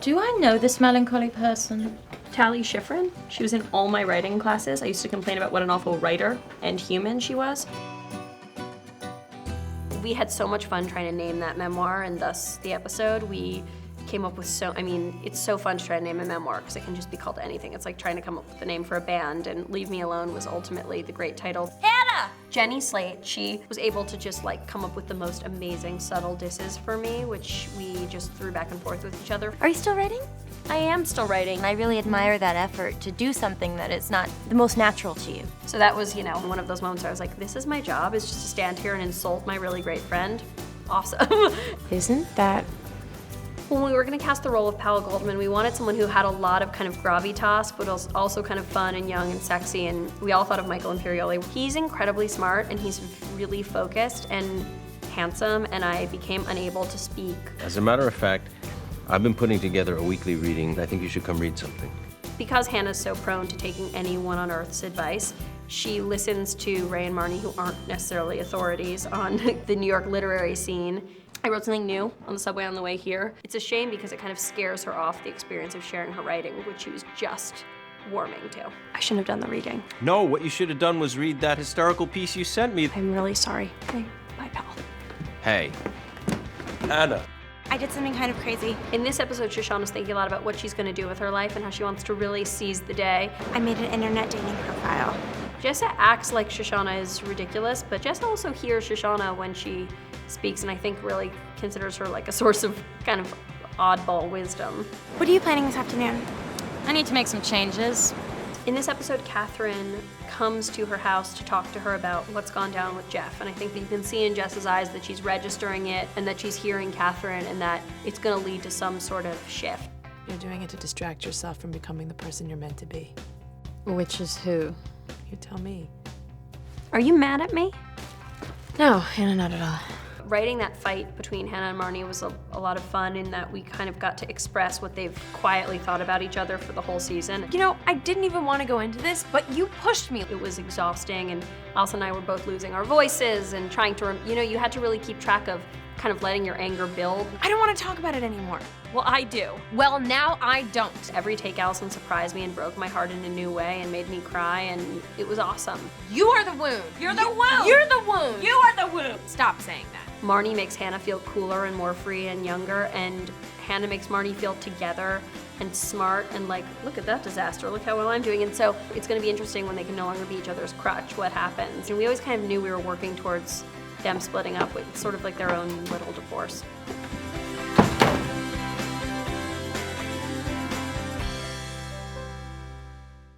Do I know this melancholy person? Tally Schifrin. She was in all my writing classes. I used to complain about what an awful writer and human she was. We had so much fun trying to name that memoir and thus the episode. We came up with it's so fun to try to name a memoir because it can just be called anything. It's like trying to come up with a name for a band, and Leave Me Alone was ultimately the great title. Hannah! Jenni Slate, she was able to just like come up with the most amazing subtle disses for me, which we just threw back and forth with each other. Are you still writing? I am still writing. I really admire that effort to do something that is not the most natural to you. So that was, one of those moments where I was like, this is my job, is just to stand here and insult my really great friend. Awesome. Isn't that... When we were gonna cast the role of Powell Goldman, we wanted someone who had a lot of kind of gravitas, but was also kind of fun and young and sexy, and we all thought of Michael Imperioli. He's incredibly smart, and he's really focused and handsome, and I became unable to speak. As a matter of fact, I've been putting together a weekly reading. I think you should come read something. Because Hannah's so prone to taking anyone on Earth's advice, she listens to Ray and Marnie, who aren't necessarily authorities on the New York literary scene. I wrote something new on the subway on the way here. It's a shame because it kind of scares her off the experience of sharing her writing, which she was just warming to. I shouldn't have done the reading. No, what you should have done was read that historical piece you sent me. I'm really sorry. Okay, bye, pal. Hey, Anna. I did something kind of crazy. In this episode, Shoshana's thinking a lot about what she's gonna do with her life and how she wants to really seize the day. I made an internet dating profile. Jessa acts like Shoshana is ridiculous, but Jessa also hears Shoshana when she speaks, and I think really considers her like a source of kind of oddball wisdom. What are you planning this afternoon? I need to make some changes. In this episode, Catherine comes to her house to talk to her about what's gone down with Jeff, and I think that you can see in Jess's eyes that she's registering it and that she's hearing Catherine and that it's gonna lead to some sort of shift. You're doing it to distract yourself from becoming the person you're meant to be. Which is who? You tell me. Are you mad at me? No, Hannah, not at all. Writing that fight between Hannah and Marnie was a lot of fun in that we kind of got to express what they've quietly thought about each other for the whole season. You know, I didn't even want to go into this, but you pushed me. It was exhausting, and Elsa and I were both losing our voices and trying to, you had to really keep track of kind of letting your anger build. I don't want to talk about it anymore. Well, I do. Well, now I don't. Every take, Allison surprised me and broke my heart in a new way and made me cry, and it was awesome. You are the wound. You're the wound. You're the wound. You are the wound. Stop saying that. Marnie makes Hannah feel cooler and more free and younger, and Hannah makes Marnie feel together and smart and like, look at that disaster, look how well I'm doing. And so it's gonna be interesting when they can no longer be each other's crutch, what happens. And we always kind of knew we were working towards them splitting up with sort of like their own little divorce.